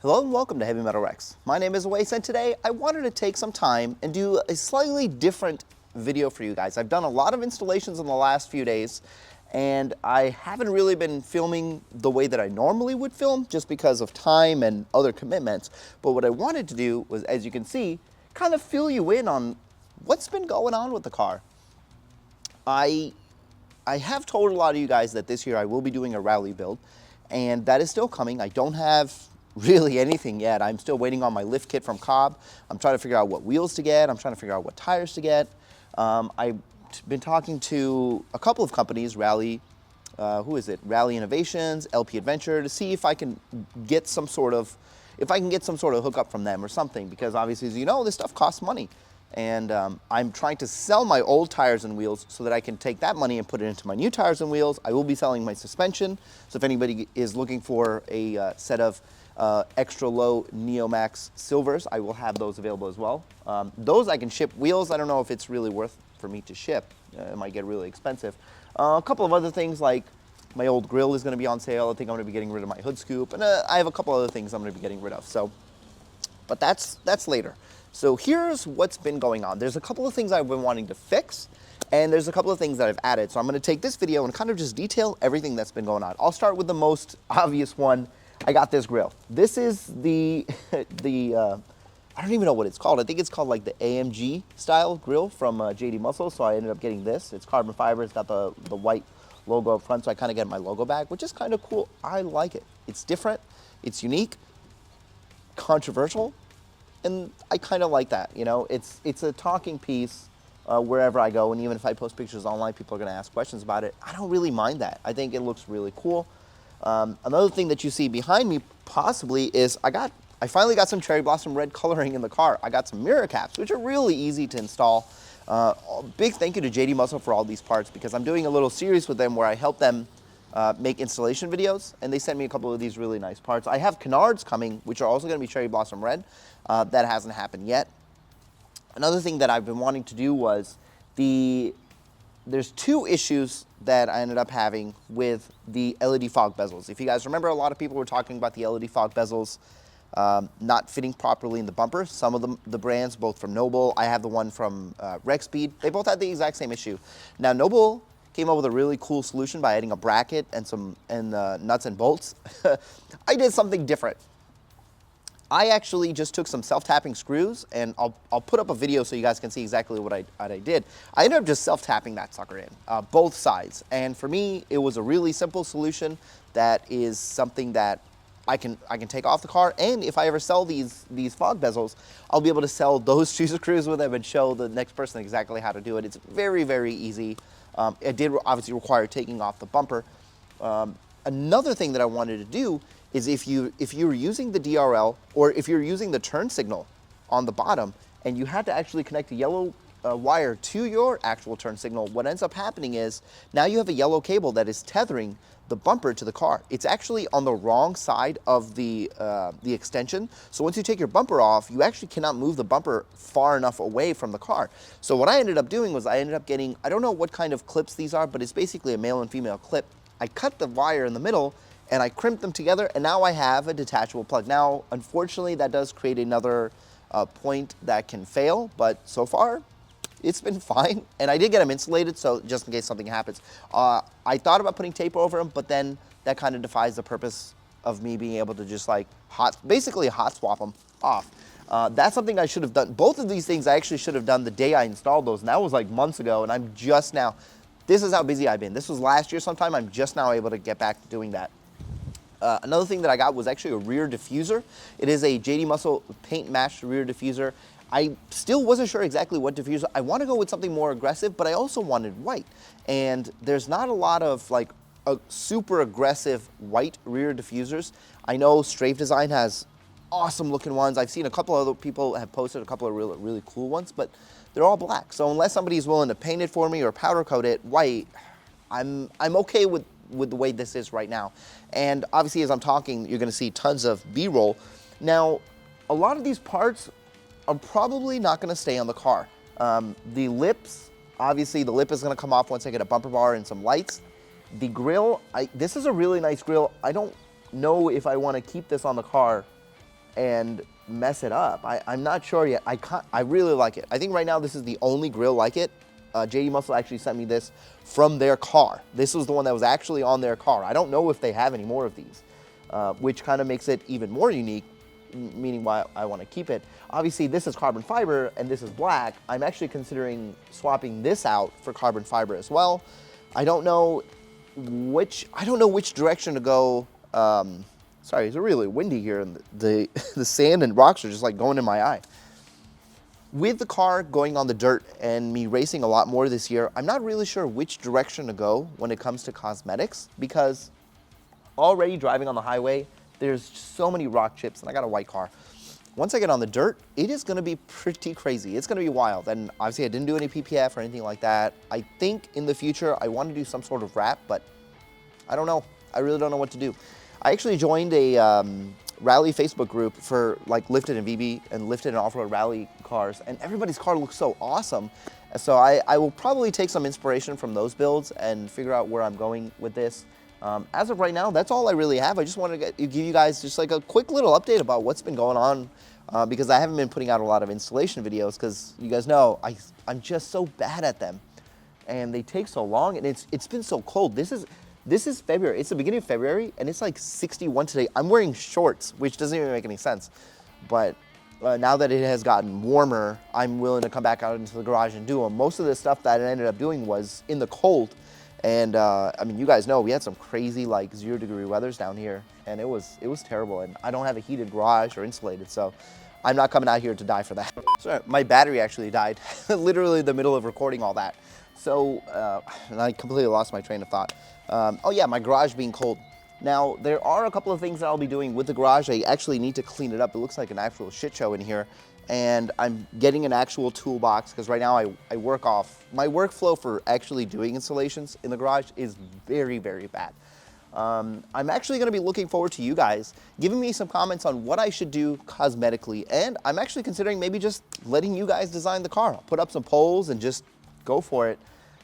Hello and welcome to Heavy Metal Rex. My name is Awais, and today I wanted to take some time and do a slightly different video for you guys. I've done a lot of installations in the last few days, and I haven't really been filming the way that I normally would film just because of time and other commitments. But what I wanted to do was, as you can see, kind of fill you in on what's been going on with the car. I have told a lot of you guys that this year I will be doing a rally build, and that is still coming. I don't have really anything yet. I'm still waiting on my lift kit from Cobb. I'm trying to figure out what wheels to get. I'm trying to figure out what tires to get. I've been talking to a couple of companies, Rally Innovations, LP Adventure, to see if I can get some sort of hookup from them or something, because obviously, as you know, this stuff costs money. And I'm trying to sell my old tires and wheels so that I can take that money and put it into my new tires and wheels. I will be selling my suspension, so if anybody is looking for a set of extra low Neomax Silvers, I will have those available as well. Those I can ship. Wheels, I don't know if it's really worth for me to ship. It might get really expensive. A couple of other things, like my old grill is going to be on sale. I think I'm going to be getting rid of my hood scoop, and I have a couple other things I'm going to be getting rid of. So, but that's later. So here's what's been going on. There's a couple of things I've been wanting to fix, and there's a couple of things that I've added. So I'm going to take this video and kind of just detail everything that's been going on. I'll start with the most obvious one. I got this grill. This is the I don't even know what it's called. I think it's called like the AMG style grill from JD Muscle. So I ended up getting this. It's carbon fiber. It's got the white logo up front, so I kind of get my logo back, which is kind of cool. I like it. It's different. It's unique, controversial, and I kind of like that. You know, it's a talking piece wherever I go, and even if I post pictures online, people are going to ask questions about it. I don't really mind that. I think it looks really cool. Another thing that you see behind me possibly is I finally got some cherry blossom red coloring in the car. I got some mirror caps, which are really easy to install. Big thank you to JD Muscle for all these parts, because I'm doing a little series with them where I help them make installation videos, and they sent me a couple of these really nice parts. I have canards coming, which are also going to be cherry blossom red. That hasn't happened yet. Another thing that I've been wanting to do was there's two issues that I ended up having with the LED fog bezels. If you guys remember, a lot of people were talking about the LED fog bezels not fitting properly in the bumper. Some of the brands, both from Noble, I have the one from Rexpeed, they both had the exact same issue. Now, Noble came up with a really cool solution by adding a bracket and some nuts and bolts. I did something different. I actually just took some self-tapping screws, and I'll put up a video so you guys can see exactly what I did. I ended up just self-tapping that sucker in, both sides. And for me, it was a really simple solution that is something that I can take off the car. And if I ever sell these fog bezels, I'll be able to sell those two screws with them and show the next person exactly how to do it. It's very, very easy. It did obviously require taking off the bumper. Another thing that I wanted to do is if you're using the DRL, or if you're using the turn signal on the bottom, and you had to actually connect a yellow wire to your actual turn signal, what ends up happening is now you have a yellow cable that is tethering the bumper to the car. It's actually on the wrong side of the extension. So once you take your bumper off, you actually cannot move the bumper far enough away from the car. So what I ended up doing was I ended up getting, I don't know what kind of clips these are, but it's basically a male and female clip. I cut the wire in the middle and I crimped them together, and now I have a detachable plug. Now, unfortunately, that does create another point that can fail, but so far, it's been fine. And I did get them insulated, so just in case something happens. I thought about putting tape over them, but then that kind of defies the purpose of me being able to just like basically hot swap them off. That's something I should have done. Both of these things I actually should have done the day I installed those, and that was like months ago, and I'm just now, this is how busy I've been. This was last year sometime. I'm just now able to get back to doing that. Another thing that I got was actually a rear diffuser. It is a JD Muscle paint matched rear diffuser. I still wasn't sure exactly what diffuser. I want to go with something more aggressive, but I also wanted white. And there's not a lot of like a super aggressive white rear diffusers. I know Strafe Design has awesome looking ones. I've seen a couple other people have posted a couple of really cool ones, but they're all black. So unless somebody's willing to paint it for me or powder coat it white, I'm okay with the way this is right now. And obviously, as I'm talking, you're going to see tons of B-roll. Now, a lot of these parts are probably not going to stay on the car. The lips, obviously the lip is going to come off once I get a bumper bar and some lights. The grill, this is a really nice grill. I don't know if I want to keep this on the car and mess it up. I'm not sure yet. I really like it. I think right now this is the only grill like it. JD Muscle actually sent me this from their car. This was the one that was actually on their car. I don't know if they have any more of these, which kind of makes it even more unique, meaning why I want to keep it. Obviously, this is carbon fiber and this is black. I'm actually considering swapping this out for carbon fiber as well. I don't know which direction to go. Sorry, it's really windy here, and the sand and rocks are just like going in my eye. With the car going on the dirt and me racing a lot more this year, I'm not really sure which direction to go when it comes to cosmetics, because already driving on the highway, there's so many rock chips, and I got a white car. Once I get on the dirt, it is gonna be pretty crazy. It's gonna be wild. And obviously I didn't do any PPF or anything like that. I think in the future, I want to do some sort of wrap, but I don't know. I really don't know what to do. I actually joined a rally Facebook group for like lifted and VB and lifted and off-road rally cars, and everybody's car looks so awesome. So I will probably take some inspiration from those builds and figure out where I'm going with this. As of right now, that's all I really have. I just wanted to give you guys just like a quick little update about what's been going on, because I haven't been putting out a lot of installation videos, because you guys know I'm just so bad at them, and they take so long, and it's been so cold. This is February. It's the beginning of February, and it's like 61 today. I'm wearing shorts, which doesn't even make any sense. But now that it has gotten warmer, I'm willing to come back out into the garage and do them. Most of the stuff that I ended up doing was in the cold. And I mean, you guys know we had some crazy like 0-degree weathers down here, and it was terrible. And I don't have a heated garage or insulated, so I'm not coming out here to die for that. So my battery actually died, literally in the middle of recording all that. So, and I completely lost my train of thought. Oh yeah, my garage being cold. Now, there are a couple of things that I'll be doing with the garage. I actually need to clean it up. It looks like an actual shit show in here. And I'm getting an actual toolbox, because right now I work off, my workflow for actually doing installations in the garage is very, very bad. I'm actually gonna be looking forward to you guys giving me some comments on what I should do cosmetically. And I'm actually considering maybe just letting you guys design the car. I'll put up some polls and just go for it.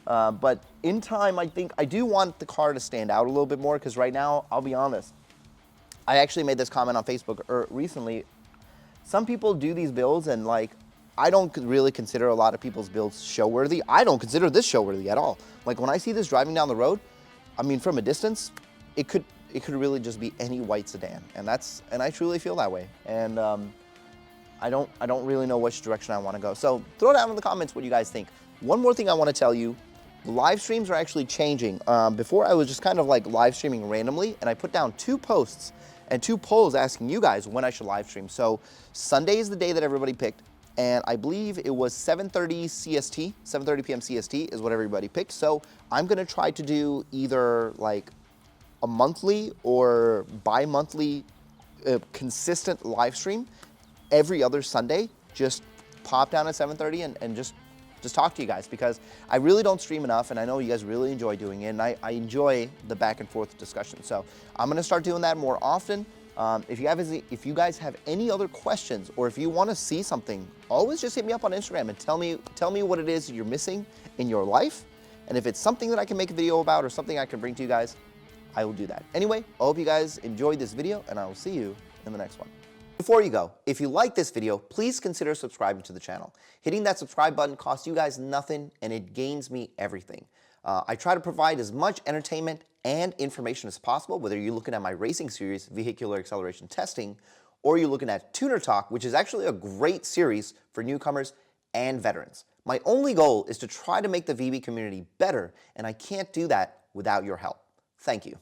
But in time, I think I do want the car to stand out a little bit more, because right now, I'll be honest, I actually made this comment on Facebook recently. Some people do these builds, and like, I don't really consider a lot of people's builds show-worthy. I don't consider this show-worthy at all. Like, when I see this driving down the road, I mean, from a distance, it could really just be any white sedan, and I truly feel that way. And I don't really know which direction I want to go. So throw down in the comments what you guys think. One more thing I want to tell you. Live streams are actually changing. Before I was just kind of like live streaming randomly, and I put down 2 posts and 2 polls asking you guys when I should live stream. So Sunday is the day that everybody picked, and I believe it was 7:30 CST, 7:30 p.m. CST is what everybody picked. So I'm gonna try to do either like a monthly or bi-monthly consistent live stream every other Sunday. Just pop down at 7:30 and just talk to you guys, because I really don't stream enough, and I know you guys really enjoy doing it, and I enjoy the back and forth discussion. So I'm gonna start doing that more often. If you guys have any other questions, or if you wanna see something, always just hit me up on Instagram and tell me what it is you're missing in your life. And if it's something that I can make a video about or something I can bring to you guys, I will do that. Anyway, I hope you guys enjoyed this video, and I will see you in the next one. Before you go, if you like this video, please consider subscribing to the channel. Hitting that subscribe button costs you guys nothing, and it gains me everything. I try to provide as much entertainment and information as possible, whether you're looking at my racing series, Vehicular Acceleration Testing, or you're looking at Tuner Talk, which is actually a great series for newcomers and veterans. My only goal is to try to make the VB community better, and I can't do that without your help. Thank you.